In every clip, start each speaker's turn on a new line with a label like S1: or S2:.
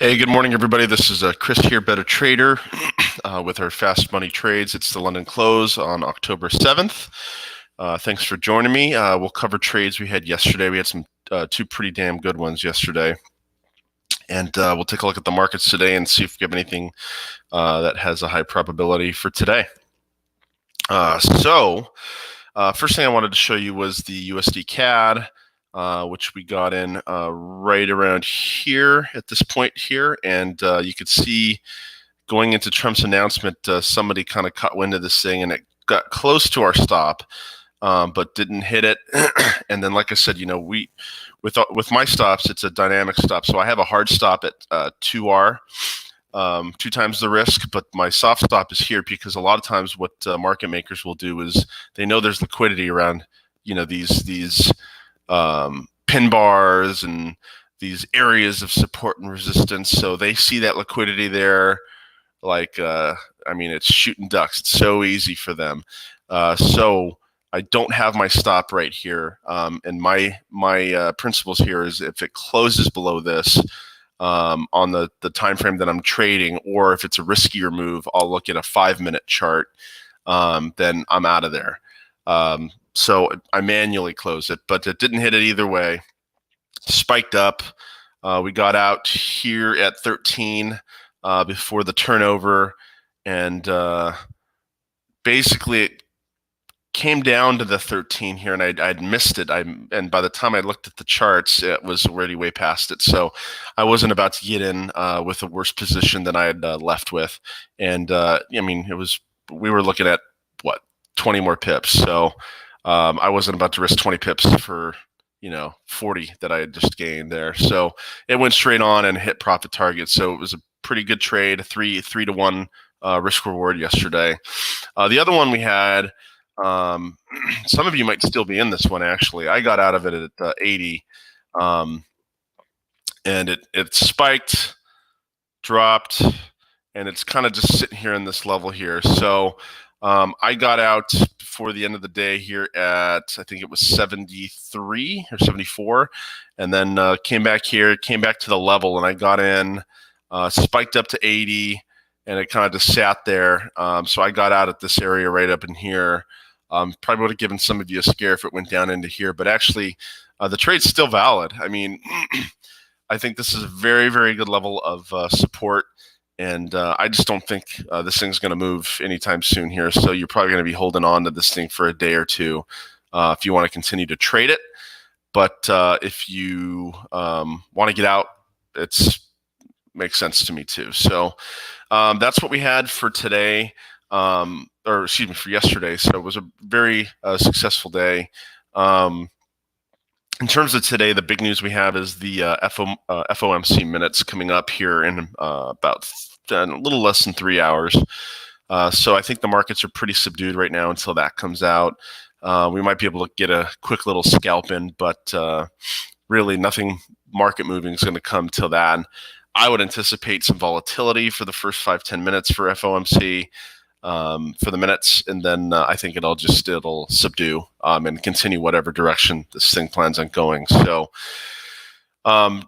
S1: Hey, good morning, everybody. This is Chris here, Bettertradr, with our fast money trades. It's the London close on October 7th. Thanks for joining me. We'll cover trades we had yesterday. We had some two pretty damn good ones yesterday. And we'll take a look at the markets today and see if we have anything that has a high probability for today. First thing I wanted to show you was the USD CAD. Which we got in right around here at this point here. And you could see going into Trump's announcement, somebody kind of caught wind of this thing and it got close to our stop, but didn't hit it. And then, like I said, with my stops, it's a dynamic stop. So I have a hard stop at 2R, 2 times the risk, but my soft stop is here because a lot of times what market makers will do is they know there's liquidity around, these pin bars and these areas of support and resistance. So they see that liquidity there, like, it's shooting ducks. It's so easy for them. So I don't have my stop right here. And my principles here is if it closes below this on the time frame that I'm trading, or if it's a riskier move, I'll look at a 5-minute chart. Then I'm out of there. So I manually close it, but it didn't hit it either way. Spiked up. We got out here at 13 before the turnover, and basically it came down to the 13 here, and I'd missed it. And by the time I looked at the charts, it was already way past it. So I wasn't about to get in with a worse position than I had left with. And we were looking at 20 more pips. So I wasn't about to risk 20 pips for 40 that I had just gained there. So it went straight on and hit profit target. So it was a pretty good trade, a 3-to-1 risk reward yesterday. The other one we had, some of you might still be in this one. Actually, I got out of it at 80, and it spiked, dropped, and it's kind of just sitting here in this level here. So I got out before the end of the day here at, I think it was 73 or 74, and then came back to the level, and I got in, spiked up to 80, and it kind of just sat there. So I got out at this area right up in here. Probably would have given some of you a scare if it went down into here, but actually the trade's still valid. I mean, I think this is a very, very good level of support. And I just don't think this thing's going to move anytime soon here. So you're probably going to be holding on to this thing for a day or two if you want to continue to trade it. But if you want to get out, makes sense to me too. So that's what we had for today, for yesterday. So it was a very successful day. In terms of today, the big news we have is the FOMC minutes coming up here in about a little less than 3 hours. So I think the markets are pretty subdued right now until that comes out. We might be able to get a quick little scalp in, but really nothing market moving is going to come till that. I would anticipate some volatility for the first 5-10 minutes for FOMC. For the minutes, and then I think it'll subdue and continue whatever direction this thing plans on going. So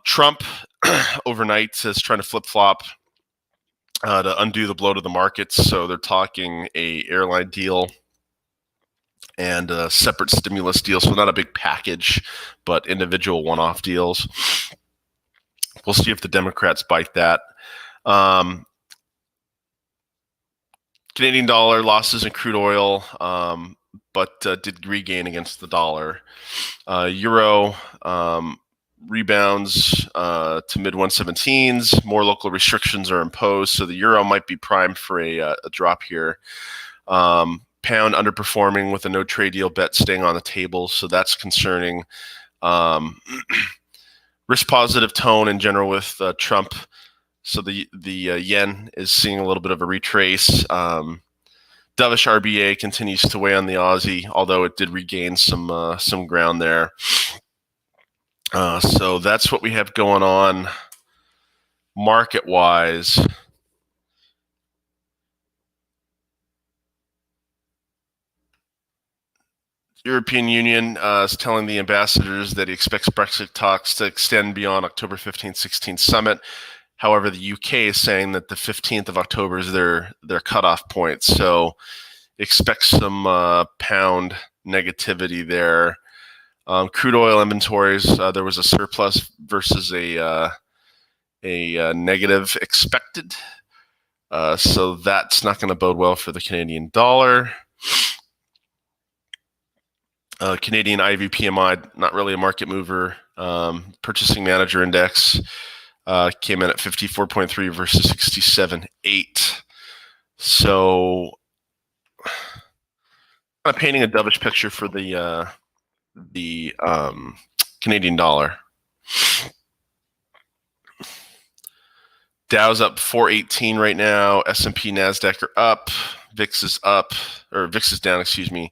S1: Trump overnight is trying to flip-flop to undo the blow to the markets. So they're talking a airline deal and a separate stimulus deal. So not a big package, but individual one-off deals. We'll see if the Democrats bite that. Canadian dollar losses in crude oil, but did regain against the dollar. Euro rebounds to mid 117s. More local restrictions are imposed, so the euro might be primed for a drop here. Pound underperforming with a no trade deal bet staying on the table, so that's concerning. Risk positive tone in general with Trump. So the yen is seeing a little bit of a retrace. Dovish RBA continues to weigh on the Aussie, although it did regain some ground there. So that's what we have going on market-wise. European Union is telling the ambassadors that he expects Brexit talks to extend beyond October 15th, 16th summit. However, the UK is saying that the 15th of October is their cutoff point. So expect some pound negativity there. Crude oil inventories, there was a surplus versus a negative expected. So that's not going to bode well for the Canadian dollar. Canadian IV PMI, not really a market mover. Purchasing Manager Index came in at 54.3 versus 67.8. So kind of painting a dovish picture for the Canadian dollar. Dow's up 418 right now. S&P, Nasdaq are up. VIX is up, or VIX is down. Excuse me.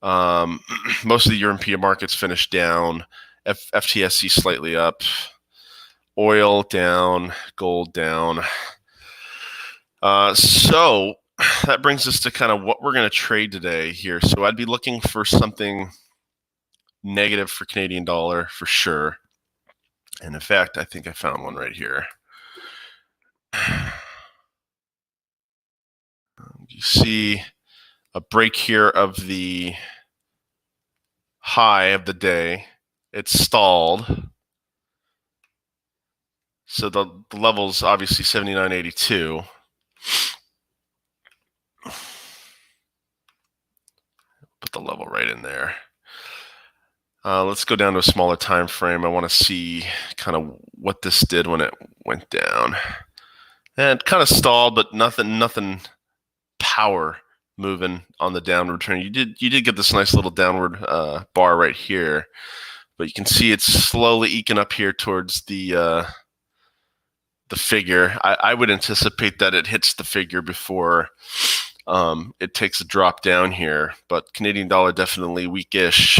S1: Most of the European markets finished down. FTSE slightly up. Oil down. Gold down. So that brings us to kind of what we're going to trade today here. So I'd be looking for something negative for Canadian dollar for sure. And in fact, I think I found one right here. You see a break here of the high of the day. It's stalled. So the level's obviously 79.82. Put the level right in there. Let's go down to a smaller time frame. I want to see kind of what this did when it went down. And it kind of stalled, but nothing power moving on the downward trend. You did get this nice little downward bar right here, but you can see it's slowly eking up here towards the figure. I would anticipate that it hits the figure before it takes a drop down here, but Canadian dollar definitely weakish.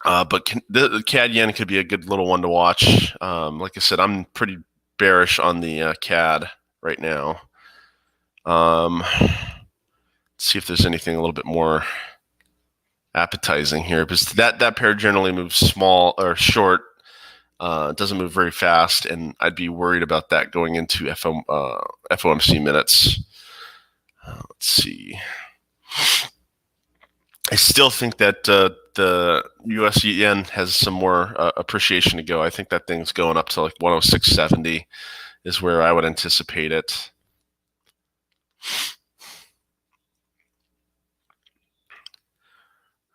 S1: But the CAD yen could be a good little one to watch. Like I said, I'm pretty bearish on the CAD right now. Let's see if there's anything a little bit more appetizing here, because that pair generally moves small or short. It doesn't move very fast, and I'd be worried about that going into FOMC minutes. Let's see. I still think that the US yen has some more appreciation to go. I think that thing's going up to like 106.70 is where I would anticipate it.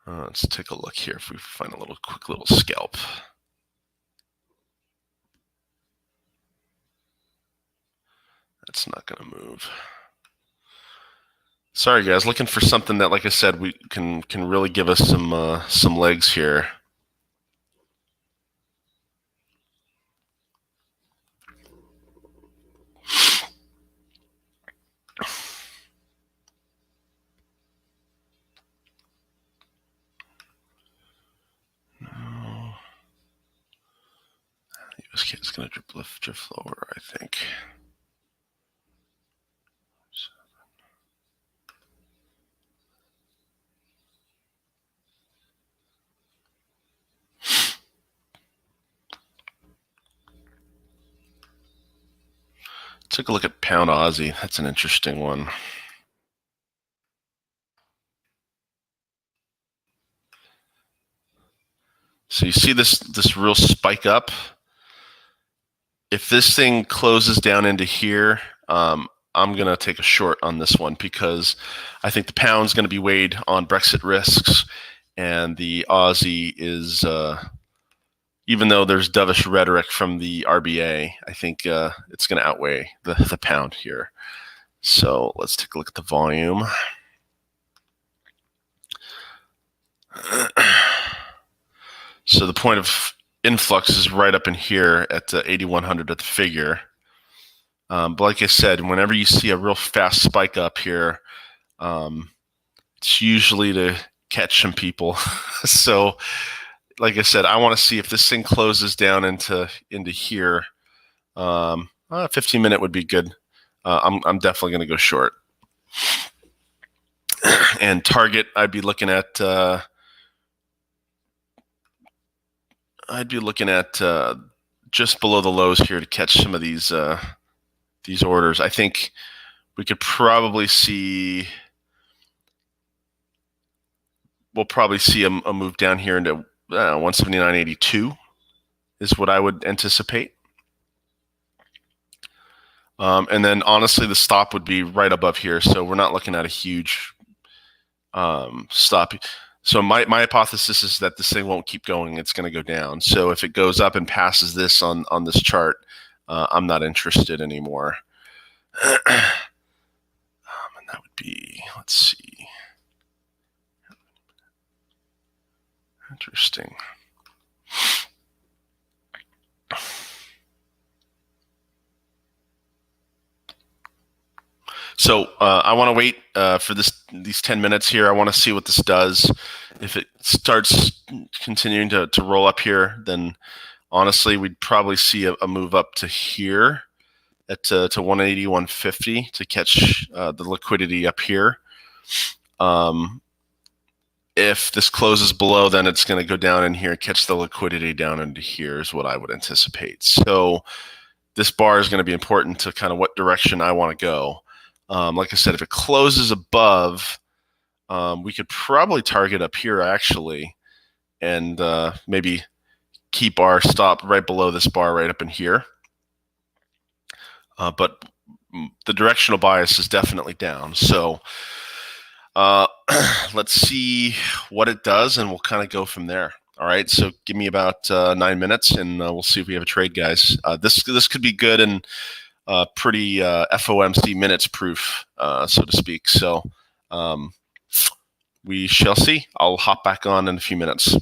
S1: Let's take a look here if we find a quick little scalp. That's not going to move. Sorry, guys. Looking for something that, like I said, we can really give us some legs here. No. USK is going to drift lower, I think. Take a look at pound Aussie. That's an interesting one. So you see this real spike up. If this thing closes down into here, I'm going to take a short on this one, because I think the pound's going to be weighed on Brexit risks, and the Aussie is, even though there's dovish rhetoric from the RBA, I think it's going to outweigh the pound here. So let's take a look at the volume. So the point of influx is right up in here at 8,100 at the figure. But like I said, whenever you see a real fast spike up here, it's usually to catch some people. So like I said, I want to see if this thing closes down into here. 15-minute would be good. I'm definitely going to go short. And target, I'd be looking at just below the lows here to catch some of these orders. I think we could probably see. We'll probably see a move down here into 179.82 is what I would anticipate. And then honestly, the stop would be right above here. So we're not looking at a huge stop. So my hypothesis is that this thing won't keep going. It's going to go down. So if it goes up and passes this on this chart, I'm not interested anymore. And that would be, let's see. Interesting. So I want to wait for these 10 minutes here. I want to see what this does. If it starts continuing to roll up here, then honestly, we'd probably see a move up to here at to 180, 150 to catch the liquidity up here. If this closes below, then it's going to go down in here, catch the liquidity down into here is what I would anticipate. So this bar is going to be important to kind of what direction I want to go. Like I said, if it closes above, we could probably target up here actually, and maybe keep our stop right below this bar right up in here. But the directional bias is definitely down. So let's see what it does, and we'll kind of go from there. All right, so give me about 9 minutes, and we'll see if we have a trade, guys. This could be good and pretty FOMC minutes proof, so to speak. So we shall see. I'll hop back on in a few minutes.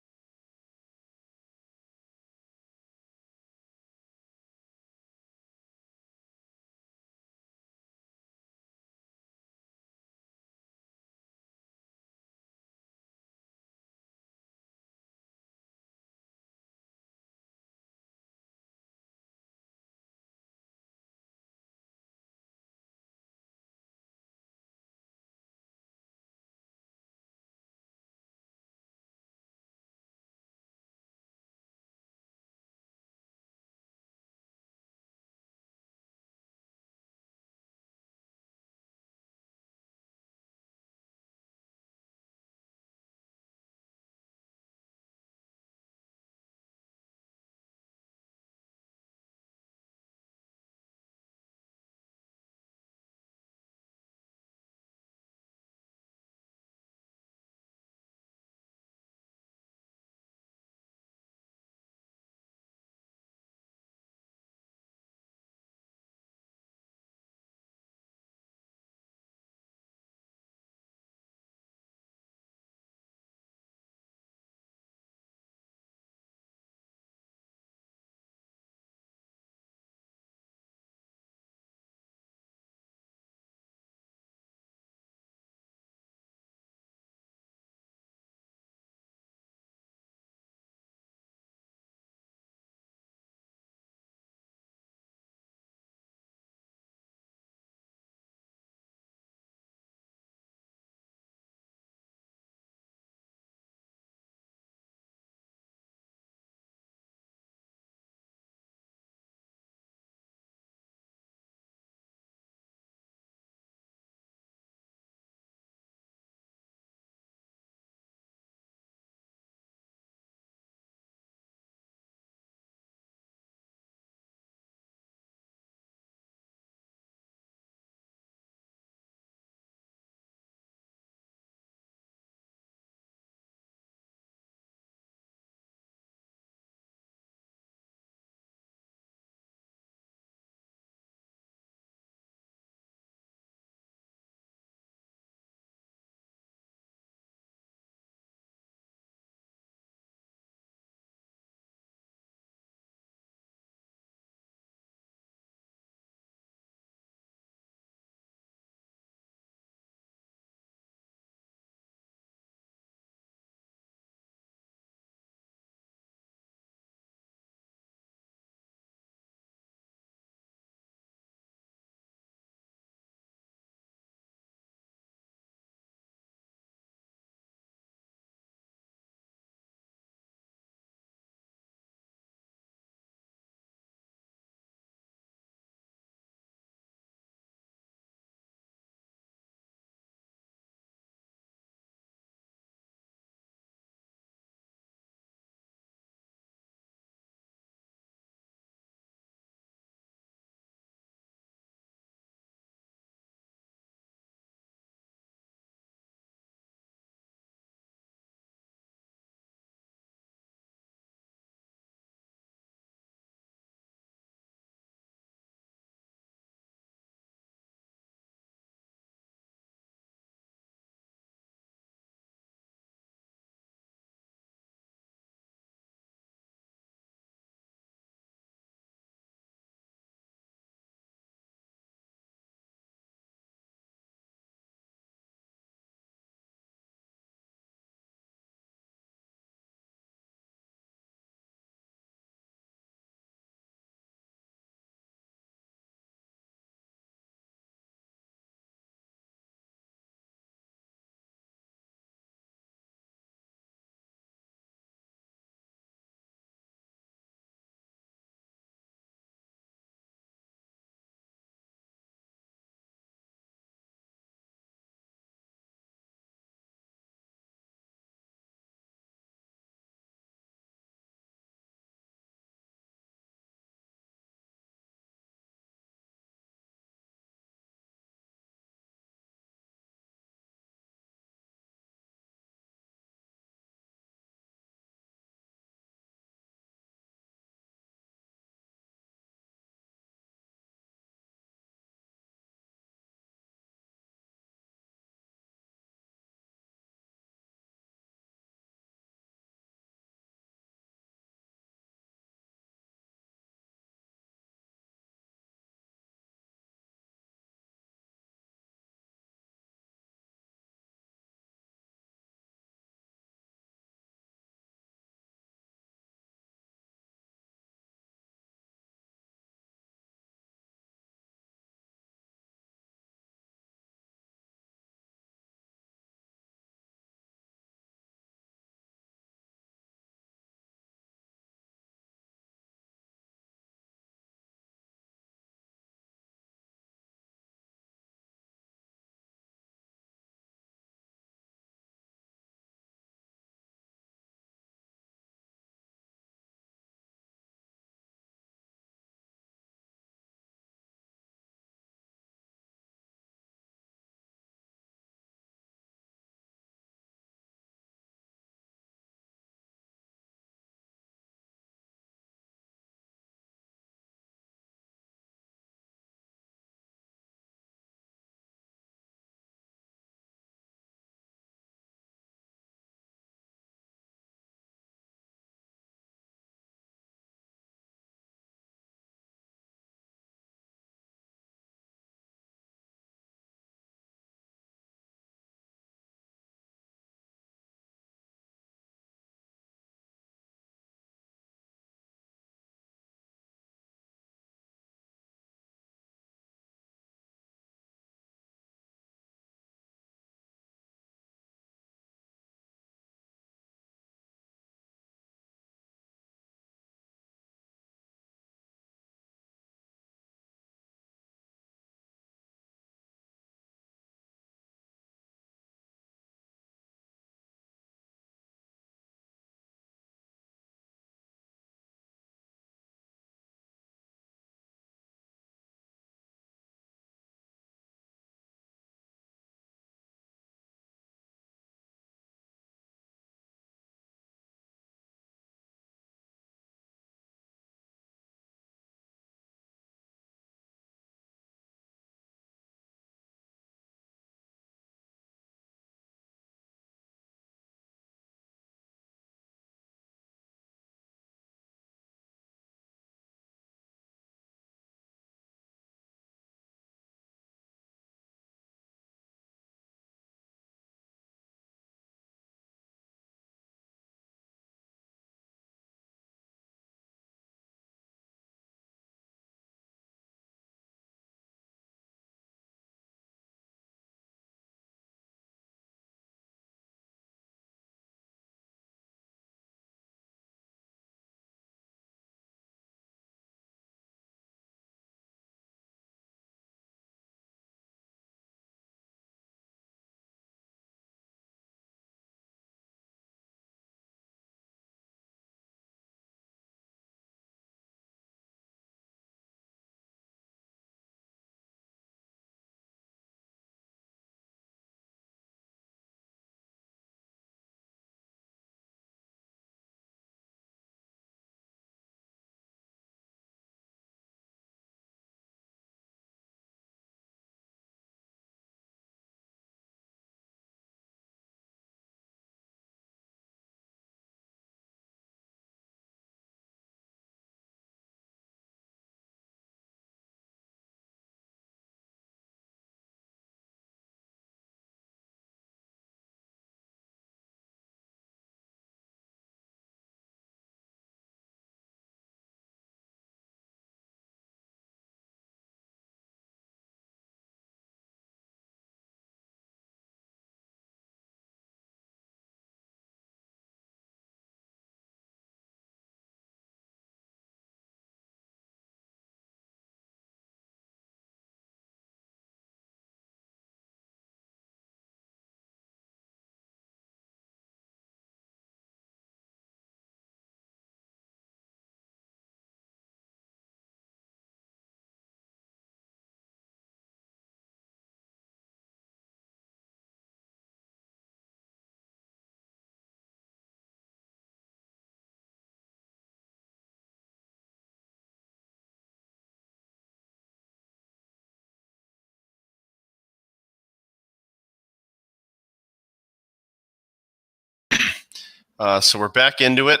S1: So we're back into it.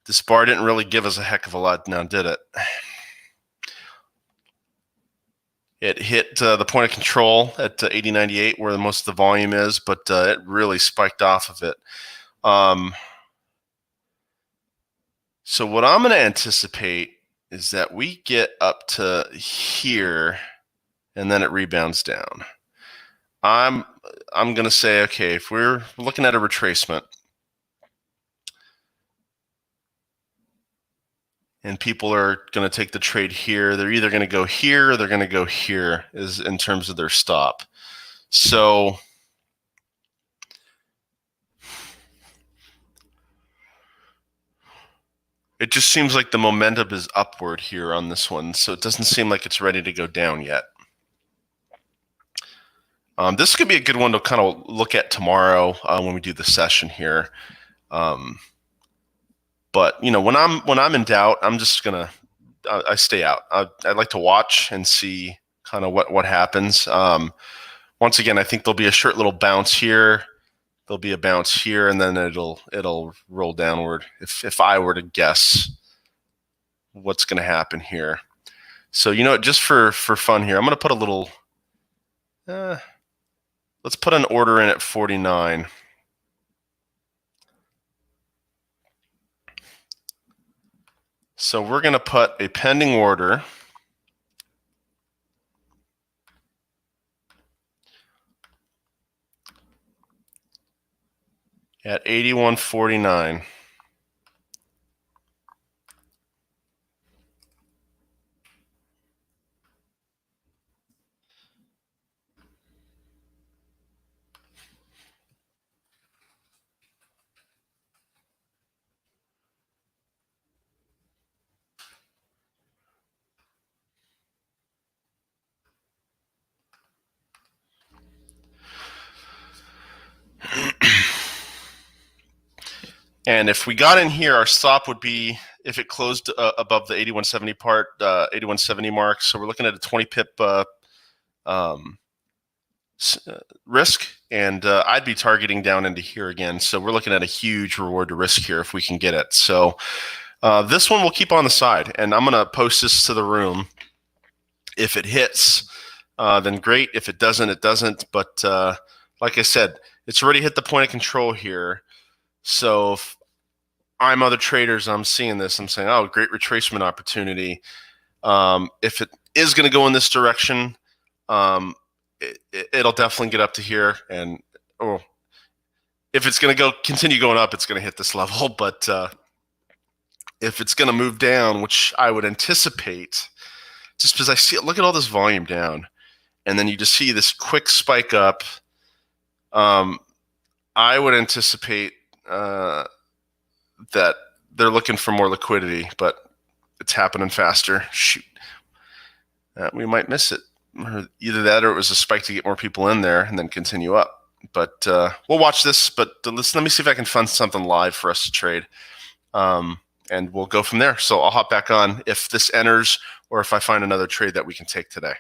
S1: This bar didn't really give us a heck of a lot now, did it? It hit the point of control at 80.98 where most of the volume is, but it really spiked off of it. So what I'm going to anticipate is that we get up to here and then it rebounds down. I'm going to say, okay, if we're looking at a retracement and people are going to take the trade here, they're either going to go here or they're going to go here is in terms of their stop. So it just seems like the momentum is upward here on this one, so it doesn't seem like it's ready to go down yet. This could be a good one to kind of look at tomorrow when we do the session here. But you know, when I'm in doubt, I'm just gonna I stay out. I'd like to watch and see kind of what happens. Once again, I think there'll be a short little bounce here. There'll be a bounce here, and then it'll roll downward. If I were to guess what's going to happen here, so you know, just for fun here, I'm going to put a little. Let's put an order in at 49. So we're going to put a pending order at 81.49. And if we got in here, our stop would be if it closed above the 81.70 81.70 mark. So we're looking at a 20 pip risk, and I'd be targeting down into here again. So we're looking at a huge reward to risk here if we can get it. So this one we'll keep on the side, and I'm going to post this to the room. If it hits, then great. If it doesn't, it doesn't. But like I said, it's already hit the point of control here. So if I'm other traders, I'm seeing this, I'm saying, oh, great retracement opportunity. If it is going to go in this direction, it'll definitely get up to here. And if it's going to continue going up, it's going to hit this level. But if it's going to move down, which I would anticipate, just because I see it, look at all this volume down, and then you just see this quick spike up. I would anticipate that they're looking for more liquidity, but it's happening faster. Shoot, we might miss it. Either that or it was a spike to get more people in there and then continue up. But we'll watch this. But let me see if I can find something live for us to trade, and we'll go from there. So I'll hop back on if this enters or if I find another trade that we can take today.